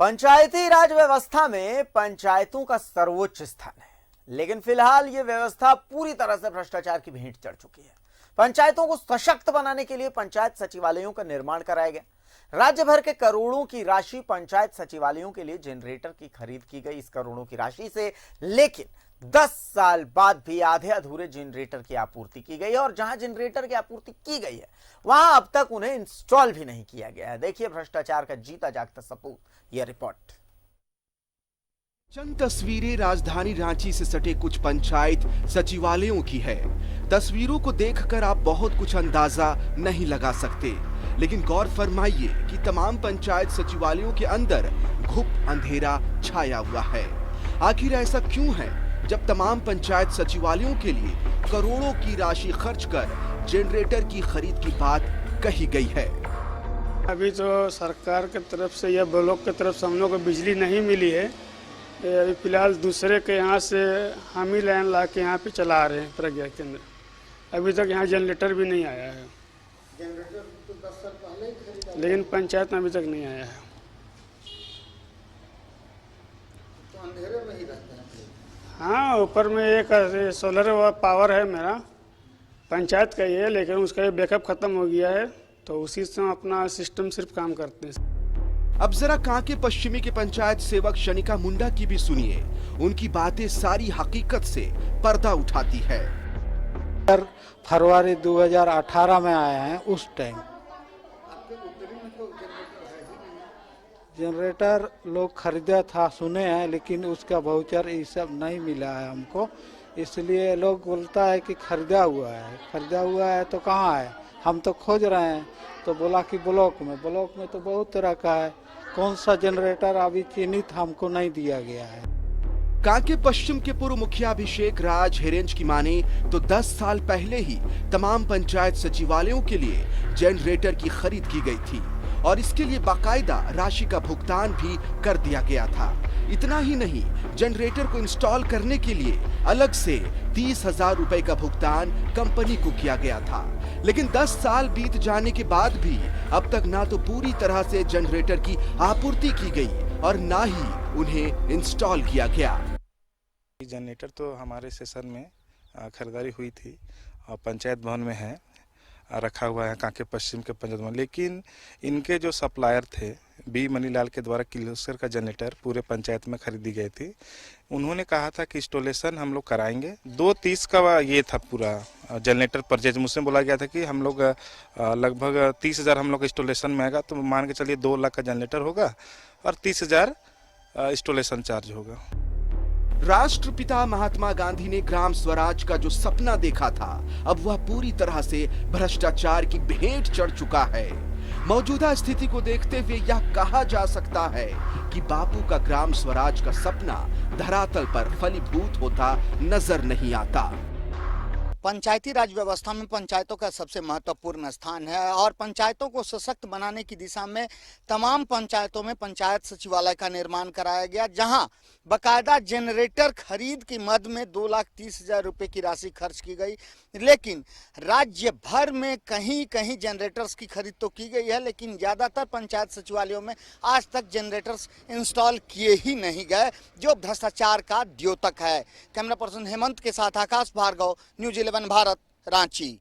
पंचायती राज व्यवस्था में पंचायतों का सर्वोच्च स्थान है, लेकिन फिलहाल यह व्यवस्था पूरी तरह से भ्रष्टाचार की भेंट चढ़ चुकी है। पंचायतों को सशक्त बनाने के लिए पंचायत सचिवालयों का निर्माण कराया गया। राज्य भर के करोड़ों की राशि पंचायत सचिवालयों के लिए जनरेटर की खरीद की गई। इस करोड़ों की राशि से लेकिन 10 साल बाद भी आधे अधूरे जनरेटर की आपूर्ति की गई है और जहां जनरेटर की आपूर्ति की गई है वहां अब तक उन्हें इंस्टॉल भी नहीं किया गया है। देखिए भ्रष्टाचार का जीता जागता सबूत, यह रिपोर्ट। चंद तस्वीरें राजधानी रांची से सटे कुछ पंचायत सचिवालयों की है। तस्वीरों को देखकर आप बहुत कुछ अंदाजा नहीं लगा सकते, लेकिन गौर फरमाइए कि तमाम पंचायत सचिवालयों के अंदर घुप अंधेरा छाया हुआ है। आखिर ऐसा क्यों है जब तमाम पंचायत सचिवालयों के लिए करोड़ों की राशि खर्च कर जनरेटर की खरीद की बात कही गई है? अभी तो सरकार की तरफ से या ब्लॉक की तरफ से हम लोग को बिजली नहीं मिली है। अभी फिलहाल दूसरे के यहाँ से हम ही लाइन ला के यहाँ पे चला रहे हैं प्रज्ञा केंद्र। अभी तक यहाँ जनरेटर भी नहीं आया है। जनरेटर तो 10 साल पहले ही खरीदा, लेकिन पंचायत में अभी तक नहीं आया है। तो अंधेरे में ही रहते हैं। हाँ, ऊपर में एक सोलर पावर है मेरा, पंचायत का ही है, लेकिन उसका बैकअप खत्म हो गया है, तो उसी से हम अपना सिस्टम सिर्फ काम करते हैं। अब जरा कांके पश्चिमी के पंचायत सेवक शनिका मुंडा की भी सुनिए। उनकी बातें सारी हकीकत से पर्दा उठाती है। फरवरी 2018 में आए हैं, उस टाइम आपके उत्तरी में तो जनरेटर है ही नहीं। जनरेटर लोग खरीदा था, सुने हैं, लेकिन उसका वाउचर ये सब नहीं मिला है हमको। इसलिए लोग बोलता है कि खरीदा हुआ है तो कहाँ है, हम तो खोज रहे हैं। तो बोला कि ब्लॉक में तो बहुत तरह का है, कौन सा जनरेटर अभी चिन्हित हमको नहीं दिया गया है। कांके पश्चिम के पूर्व मुखिया अभिषेक राज हिरेंज की माने तो 10 साल पहले ही तमाम पंचायत सचिवालयों के लिए जनरेटर की खरीद की गई थी और इसके लिए बाकायदा राशि का भुगतान भी कर दिया गया था। इतना ही नहीं, जनरेटर को इंस्टॉल करने के लिए अलग से 30,000 रुपए का भुगतान कंपनी को किया गया था। लेकिन 10 साल बीत जाने के बाद भी अब तक ना तो पूरी तरह से जनरेटर की आपूर्ति की गई और ना ही उन्हें इंस्टॉल किया गया। जनरेटर तो हमारे सेशन में खरीदारी हुई थी और पंचायत भवन में है, रखा हुआ है कांके पश्चिम के पंचायत भवन। लेकिन इनके जो सप्लायर थे बी मनीलाल के द्वारा किर्लोस्कर का जनरेटर पूरे पंचायत में खरीदी गई थी। उन्होंने कहा था कि इंस्टॉलेशन हम लोग कराएंगे। 230 का ये था पूरा जनरेटर परचेज। मुझसे बोला गया था कि हम लोग लगभग 30,000 हम लोग इंस्टॉलेशन में आएगा, तो मान के चलिए 2 लाख का जनरेटर होगा और 30,000 इंस्टॉलेशन चार्ज होगा। राष्ट्रपिता महात्मा गांधी ने ग्राम स्वराज का जो सपना देखा था, अब वह पूरी तरह से भ्रष्टाचार की भेंट चढ़ चुका है। मौजूदा स्थिति को देखते हुए यह कहा जा सकता है कि बापू का ग्राम स्वराज का सपना धरातल पर फलीभूत होता नजर नहीं आता। पंचायती राज व्यवस्था में पंचायतों का सबसे महत्वपूर्ण स्थान है और पंचायतों को सशक्त बनाने की दिशा में तमाम पंचायतों में पंचायत सचिवालय का निर्माण कराया गया, जहां बकायदा जनरेटर खरीद की मद में 2,30,000 रुपए की राशि खर्च की गई। लेकिन राज्य भर में कहीं कहीं जनरेटर्स की खरीद तो की गई है, लेकिन ज्यादातर पंचायत सचिवालयों में आज तक जनरेटर्स इंस्टॉल किए ही नहीं गए, जो भ्रष्टाचार का द्योतक है। कैमरा पर्सन हेमंत के साथ आकाश भार्गव, न्यूज़ 11 भारत, रांची।